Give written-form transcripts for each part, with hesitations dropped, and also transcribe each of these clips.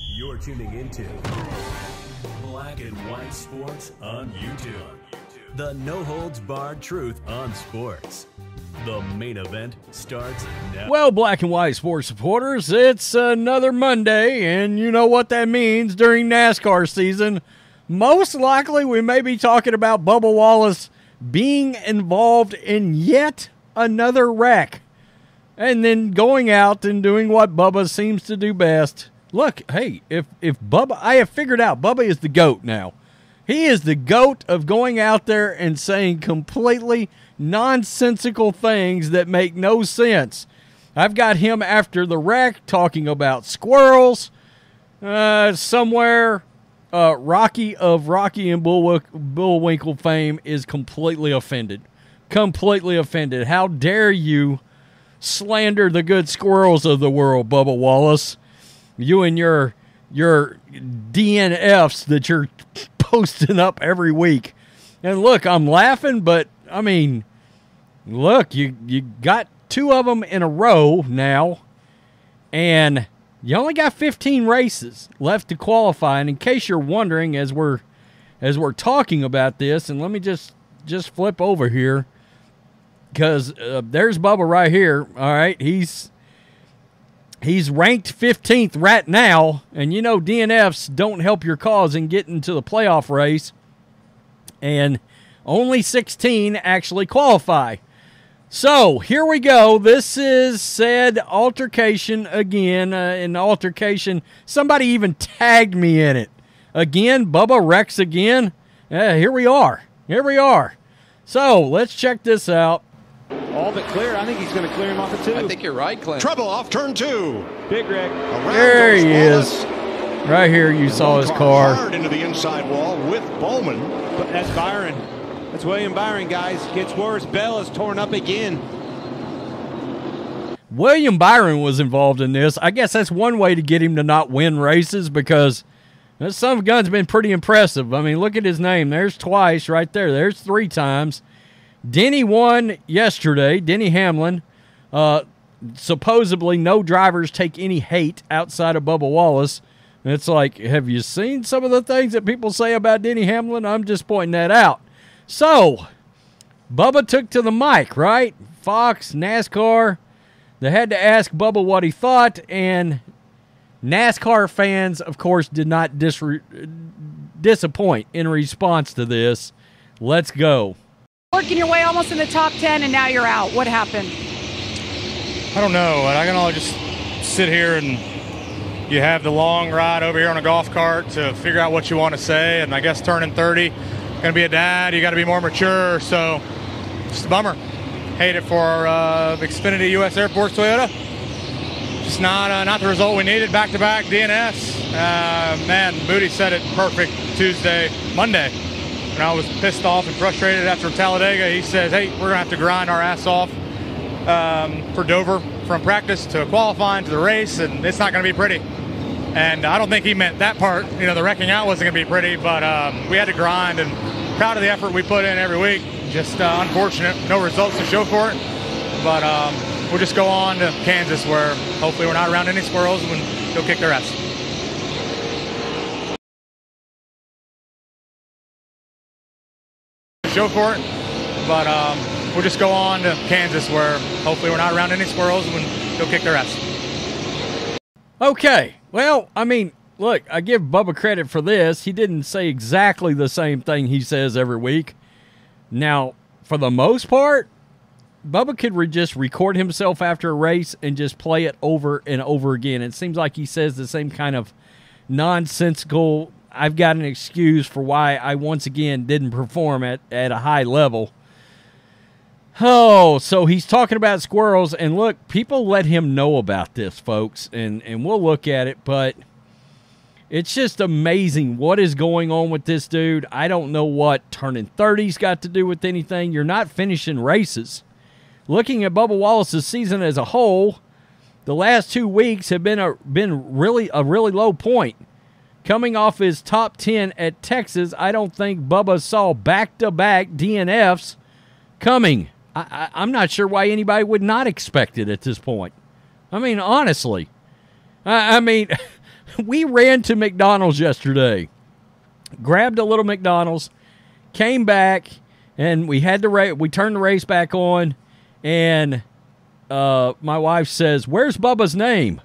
You're tuning into Black and White Sports on YouTube. The no-holds-barred truth on sports. The main event starts now. Well, Black and White Sports supporters, it's another Monday, and you know what that means during NASCAR season. Most likely, we may be talking about Bubba Wallace being involved in yet another wreck, and then going out and doing what Bubba seems to do best. Look, hey, if Bubba, I have figured out Bubba is the GOAT now. He is the GOAT of going out there and saying completely nonsensical things that make no sense. I've got him after the wreck talking about squirrels somewhere. Rocky of Rocky and Bullwinkle fame is completely offended. Completely offended. How dare you slander the good squirrels of the world, Bubba Wallace? You and your DNFs that you're posting up every week. And look, I'm laughing, but I mean, look, you got two of them in a row now, and you only got 15 races left to qualify. And in case you're wondering, as we're talking about this, and let me just flip over here, because there's Bubba right here. All right, he's ranked 15th right now, and you know DNFs don't help your cause in getting to the playoff race, and only 16 actually qualify. So here we go. This is said altercation again. An altercation. Somebody even tagged me in it. Again, Bubba wrecks again. Here we are. Here we are. So let's check this out. All but clear. I think he's going to clear him off of two. I think you're right, Clint. Trouble off turn two. Big wreck. There he is. Right here you saw his car. Hard into the inside wall with Bowman. But that's Byron. That's William Byron, guys. Gets worse. Bell is torn up again. William Byron was involved in this. I guess that's one way to get him to not win races, because this son of a gun's been pretty impressive. I mean, look at his name. There's twice right there. There's 3 times. Denny won yesterday. Denny Hamlin. Supposedly no drivers take any hate outside of Bubba Wallace. And it's like, have you seen some of the things that people say about Denny Hamlin? I'm just pointing that out. So, Bubba took to the mic, right? Fox, NASCAR. They had to ask Bubba what he thought, and NASCAR fans, of course, did not disappoint in response to this. Let's go. Working your way almost in the top 10, and now you're out. What happened? I don't know. I can only just sit here, and you have the long ride over here on a golf cart to figure out what you want to say. And I guess turning 30, going to be a dad, you got to be more mature. So just a bummer. Hate it for our Xfinity U.S. Airports Toyota. Just not the result we needed. Back-to-back DNS. Man, Moody said it perfect Monday. When I was pissed off and frustrated after Talladega, he says, hey, we're going to have to grind our ass off for Dover, from practice to qualifying to the race, and it's not going to be pretty. And I don't think he meant that part. You know, the wrecking out wasn't going to be pretty, but we had to grind, and proud of the effort we put in every week. Just unfortunate, no results to show for it. But we'll just go on to Kansas, where hopefully we're not around any squirrels and we'll go kick their ass. Show for it, but we'll just go on to Kansas, where hopefully we're not around any squirrels and we'll go kick their ass. Okay, well, I mean, look, I give Bubba credit for this. He didn't say exactly the same thing he says every week. Now, for the most part, Bubba could just record himself after a race and just play it over and over again. It seems like he says the same kind of nonsensical, I've got an excuse for why I once again didn't perform at a high level. Oh, so he's talking about squirrels, and look, people let him know about this, folks, and we'll look at it, but it's just amazing what is going on with this dude. I don't know what turning 30's got to do with anything. You're not finishing races. Looking at Bubba Wallace's season as a whole, the last 2 weeks have been really a really low point. Coming off his top 10 at Texas, I don't think Bubba saw back-to-back DNFs coming. I'm not sure why anybody would not expect it at this point. I mean, honestly. I mean, we ran to McDonald's yesterday, grabbed a little McDonald's, came back, and we had we turned the race back on, and my wife says, "Where's Bubba's name?"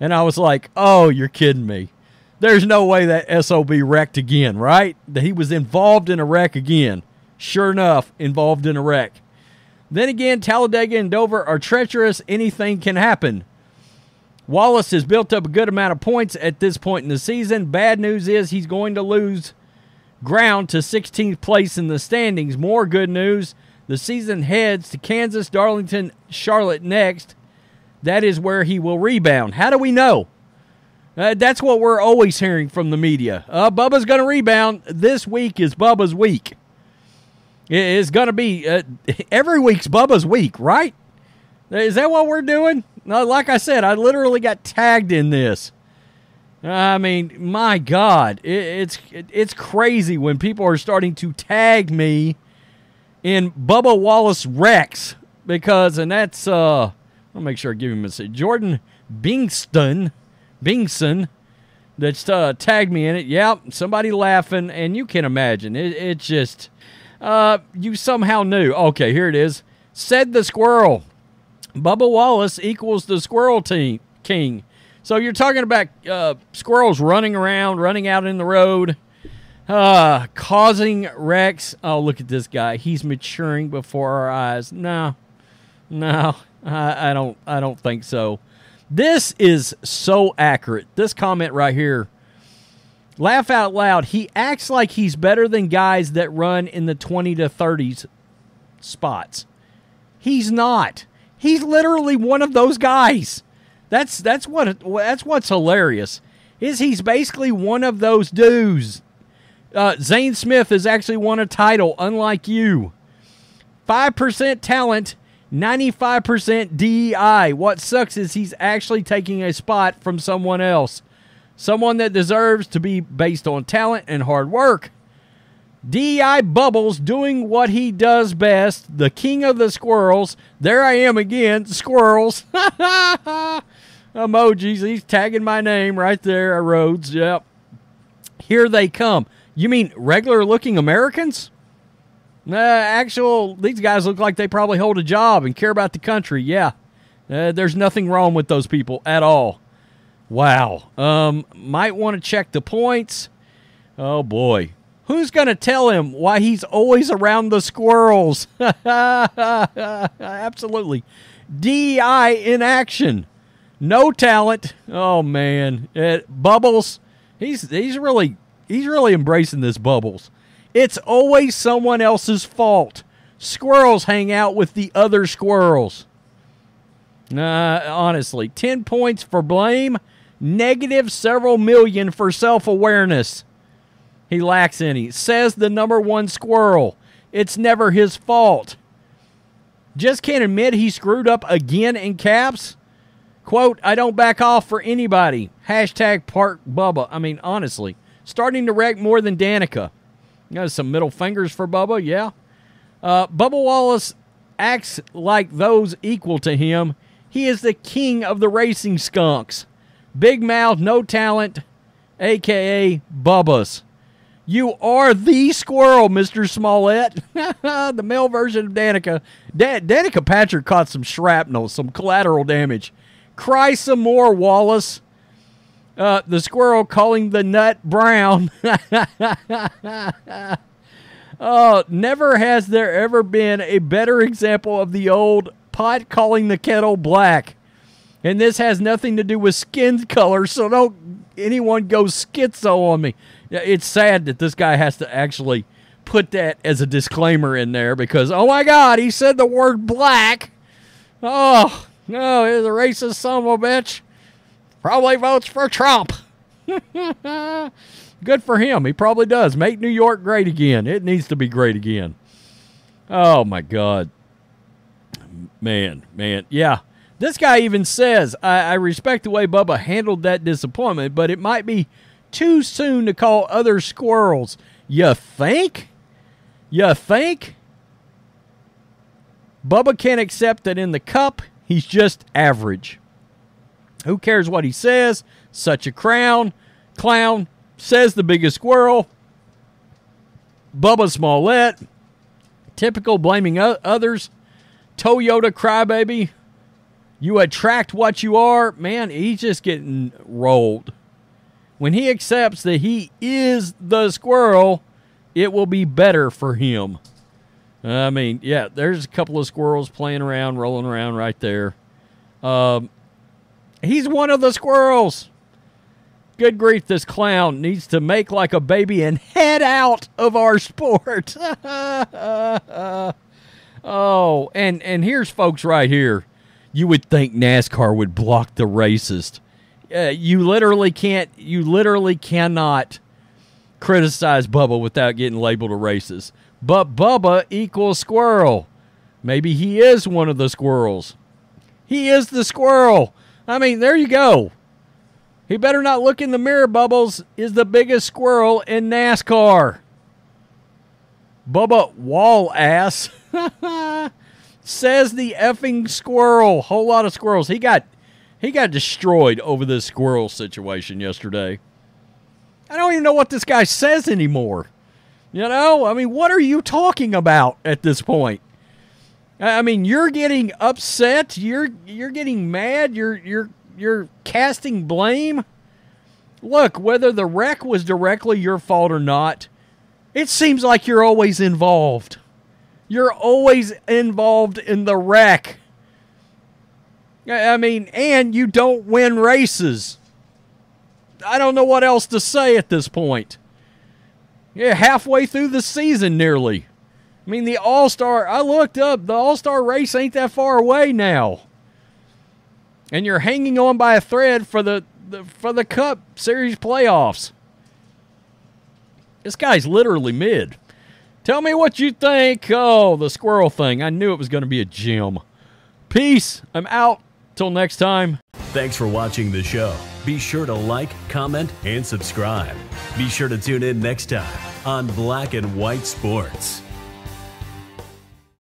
And I was like, "Oh, you're kidding me. There's no way that SOB wrecked again, right? That he was involved in a wreck again." Sure enough, involved in a wreck. Then again, Talladega and Dover are treacherous. Anything can happen. Wallace has built up a good amount of points at this point in the season. Bad news is he's going to lose ground to 16th place in the standings. More good news, the season heads to Kansas, Darlington, Charlotte next. That is where he will rebound. How do we know? That's what we're always hearing from the media. Bubba's going to rebound. This week is Bubba's week. It's going to be every week's Bubba's week, right? Is that what we're doing? Like I said, I literally got tagged in this. I mean, my God, it's crazy when people are starting to tag me in Bubba Wallace wrecks and that's I'll make sure I give him a say. Jordan Bingson that's tagged me in it. Yep, somebody laughing, and you can imagine it just you somehow knew. Okay, here it is. Said the squirrel. Bubba Wallace equals the squirrel king. So you're talking about squirrels running around, running out in the road, causing wrecks. Oh, look at this guy. He's maturing before our eyes. No, I don't think so. This is so accurate. This comment right here. Laugh out loud. He acts like he's better than guys that run in the 20 to 30s spots. He's not. He's literally one of those guys. That's what's hilarious. He's basically one of those dudes. Zane Smith has actually won a title, unlike you. 5% talent, 95% DEI. What sucks is he's actually taking a spot from someone else. Someone that deserves to be based on talent and hard work. DEI Bubbles doing what he does best. The king of the squirrels. There I am again. Squirrels. Emojis. He's tagging my name right there. Rhodes. Yep. Here they come. You mean regular looking Americans? These guys look like they probably hold a job and care about the country. Yeah. There's nothing wrong with those people at all. Wow. Might want to check the points. Oh, boy. Who's going to tell him why he's always around the squirrels? Absolutely. DEI in action. No talent. Oh, man. Bubbles. He's really embracing this Bubbles. It's always someone else's fault. Squirrels hang out with the other squirrels. Honestly. 10 points for blame. Negative several million for self-awareness. He lacks any. Says the number one squirrel. It's never his fault. Just can't admit he screwed up again in caps. Quote, I don't back off for anybody. Hashtag Park Bubba. I mean, honestly. Starting to wreck more than Danica. Got some middle fingers for Bubba, yeah. Bubba Wallace acts like those equal to him. He is the king of the racing skunks. Big mouth, no talent, a.k.a. Bubba's. You are the squirrel, Mr. Smollett. The male version of Danica. Danica Patrick caught some shrapnel, some collateral damage. Cry some more, Wallace. The squirrel calling the nut brown. Oh, never has there ever been a better example of the old pot calling the kettle black. And this has nothing to do with skin color, so don't anyone go schizo on me. It's sad that this guy has to actually put that as a disclaimer in there because, oh my God, he said the word black. Oh, no, he's a racist son of a bitch. Probably votes for Trump. Good for him. He probably does. Make New York great again. It needs to be great again. Oh, my God. Man. Yeah. This guy even says, I respect the way Bubba handled that disappointment, but it might be too soon to call other squirrels. You think? Bubba can't accept that in the cup, he's just average. Who cares what he says? Such a clown, says the biggest squirrel. Bubba Smollett, typical blaming others. Toyota crybaby. You attract what you are. Man, he's just getting rolled. When he accepts that he is the squirrel, it will be better for him. I mean, yeah, there's a couple of squirrels playing around, rolling around right there. He's one of the squirrels. Good grief, this clown needs to make like a baby and head out of our sport. Oh, and here's folks right here. You would think NASCAR would block the racist. You literally can't. You literally cannot criticize Bubba without getting labeled a racist. But Bubba equals squirrel. Maybe he is one of the squirrels. He is the squirrel. I mean, there you go. He better not look in the mirror. Bubbles is the biggest squirrel in NASCAR. Bubba Wallace says the effing squirrel. Whole lot of squirrels. He got destroyed over this squirrel situation yesterday. I don't even know what this guy says anymore. You know, I mean, what are you talking about at this point? I mean, you're getting upset. You're getting mad. You're casting blame. Look, whether the wreck was directly your fault or not, it seems like you're always involved. You're always involved in the wreck. I mean, and you don't win races. I don't know what else to say at this point. Yeah, halfway through the season nearly. I mean, the All-Star, I looked up, the All-Star race ain't that far away now. And you're hanging on by a thread for the Cup Series playoffs. This guy's literally mid. Tell me what you think. Oh, the squirrel thing. I knew it was going to be a gem. Peace. I'm out. Till next time. Thanks for watching the show. Be sure to like, comment, and subscribe. Be sure to tune in next time on Black and White Sports.